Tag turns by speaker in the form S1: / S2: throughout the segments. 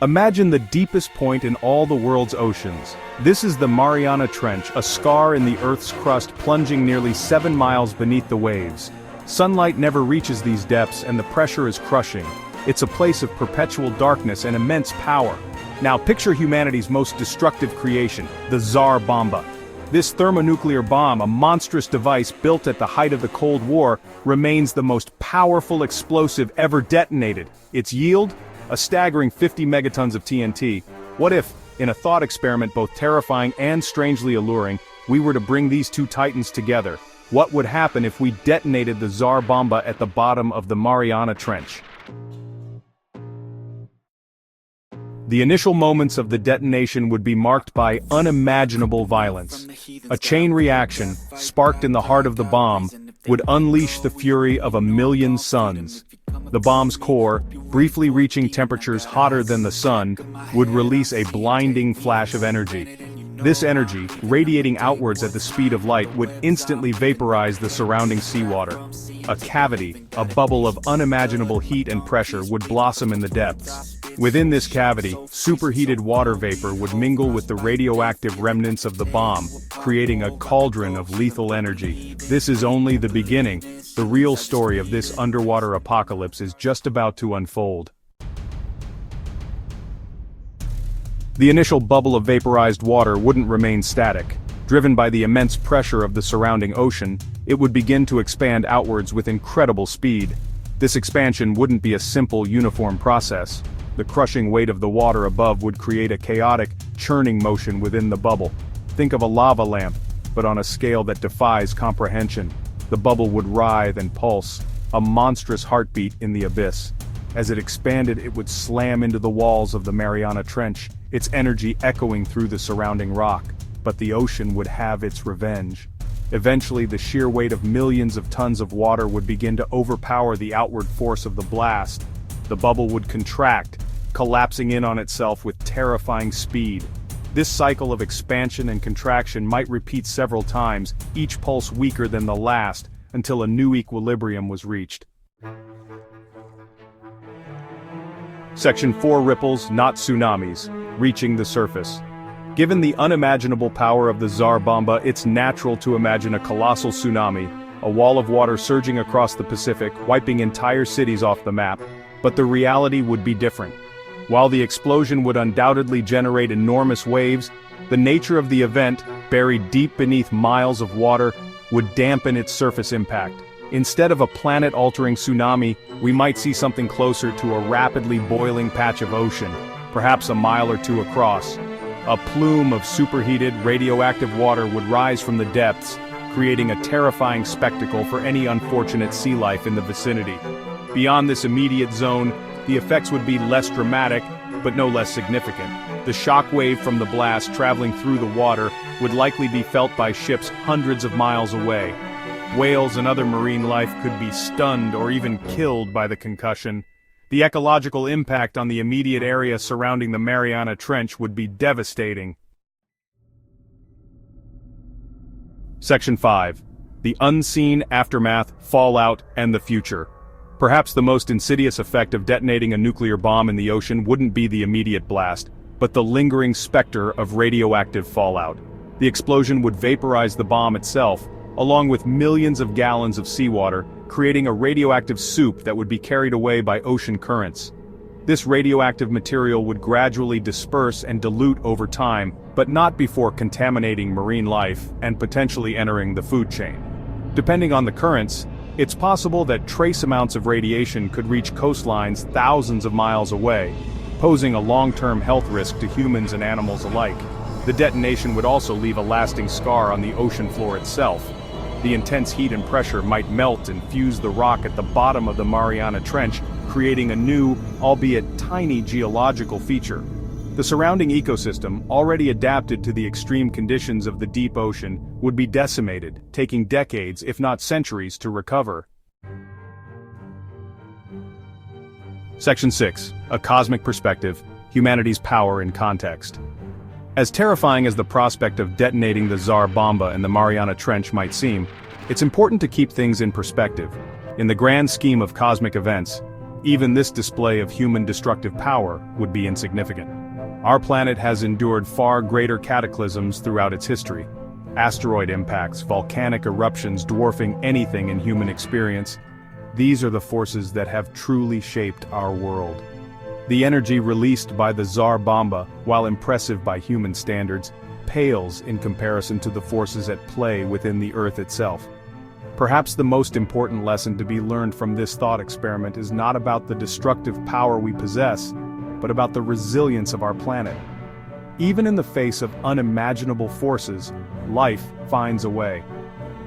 S1: Imagine the deepest point in all the world's oceans. This is the Mariana Trench, a scar in the Earth's crust plunging nearly 7 miles beneath the waves. Sunlight never reaches these depths and the pressure is crushing. It's a place of perpetual darkness and immense power. Now picture humanity's most destructive creation, the Tsar Bomba. This thermonuclear bomb, a monstrous device built at the height of the Cold War, remains the most powerful explosive ever detonated. Its yield? A staggering 50 megatons of TNT. What if, in a thought experiment both terrifying and strangely alluring, we were to bring these two titans together? What would happen if we detonated the Tsar Bomba at the bottom of the Mariana Trench? The initial moments of the detonation would be marked by unimaginable violence. A chain reaction, sparked in the heart of the bomb, would unleash the fury of a million suns. The bomb's core, briefly reaching temperatures hotter than the sun, would release a blinding flash of energy. This energy, radiating outwards at the speed of light, would instantly vaporize the surrounding seawater. A cavity, a bubble of unimaginable heat and pressure, would blossom in the depths. Within this cavity, superheated water vapor would mingle with the radioactive remnants of the bomb, creating a cauldron of lethal energy. This is only the beginning. The real story of this underwater apocalypse is just about to unfold. The initial bubble of vaporized water wouldn't remain static. Driven by the immense pressure of the surrounding ocean, it would begin to expand outwards with incredible speed. This expansion wouldn't be a simple, uniform process. The crushing weight of the water above would create a chaotic, churning motion within the bubble. Think of a lava lamp, but on a scale that defies comprehension. The bubble would writhe and pulse, a monstrous heartbeat in the abyss. As it expanded, it would slam into the walls of the Mariana Trench, its energy echoing through the surrounding rock. But the ocean would have its revenge. Eventually, the sheer weight of millions of tons of water would begin to overpower the outward force of the blast. The bubble would contract, collapsing in on itself with terrifying speed. This cycle of expansion and contraction might repeat several times, each pulse weaker than the last, until a new equilibrium was reached. Section 4 ripples, not tsunamis, reaching the surface. Given the unimaginable power of the Tsar Bomba, it's natural to imagine a colossal tsunami, a wall of water surging across the Pacific, wiping entire cities off the map. But the reality would be different. While the explosion would undoubtedly generate enormous waves, the nature of the event, buried deep beneath miles of water, would dampen its surface impact. Instead of a planet-altering tsunami, we might see something closer to a rapidly boiling patch of ocean, perhaps a mile or two across. A plume of superheated, radioactive water would rise from the depths, creating a terrifying spectacle for any unfortunate sea life in the vicinity. Beyond this immediate zone, the effects would be less dramatic, but no less significant. The shock wave from the blast traveling through the water would likely be felt by ships hundreds of miles away. Whales and other marine life could be stunned or even killed by the concussion. The ecological impact on the immediate area surrounding the Mariana Trench would be devastating. Section 5. The unseen aftermath, fallout, and the future. Perhaps the most insidious effect of detonating a nuclear bomb in the ocean wouldn't be the immediate blast, but the lingering specter of radioactive fallout. The explosion would vaporize the bomb itself, along with millions of gallons of seawater, creating a radioactive soup that would be carried away by ocean currents. This radioactive material would gradually disperse and dilute over time, but not before contaminating marine life and potentially entering the food chain. Depending on the currents, it's possible that trace amounts of radiation could reach coastlines thousands of miles away, posing a long-term health risk to humans and animals alike. The detonation would also leave a lasting scar on the ocean floor itself. The intense heat and pressure might melt and fuse the rock at the bottom of the Mariana Trench, creating a new, albeit tiny geological feature. The surrounding ecosystem, already adapted to the extreme conditions of the deep ocean, would be decimated, taking decades, if not centuries, to recover. Section 6. A cosmic perspective, humanity's power in context. As terrifying as the prospect of detonating the Tsar Bomba in the Mariana Trench might seem, it's important to keep things in perspective. In the grand scheme of cosmic events, Even this display of human destructive power would be insignificant. Our planet has endured far greater cataclysms throughout its history. Asteroid impacts, volcanic eruptions dwarfing anything in human experience. These are the forces that have truly shaped our world. The energy released by the Tsar Bomba, while impressive by human standards, pales in comparison to the forces at play within the Earth itself. Perhaps the most important lesson to be learned from this thought experiment is not about the destructive power we possess, but about the resilience of our planet. Even in the face of unimaginable forces, life finds a way.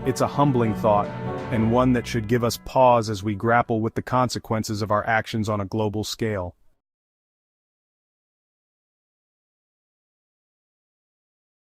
S1: It's a humbling thought, and one that should give us pause as we grapple with the consequences of our actions on a global scale.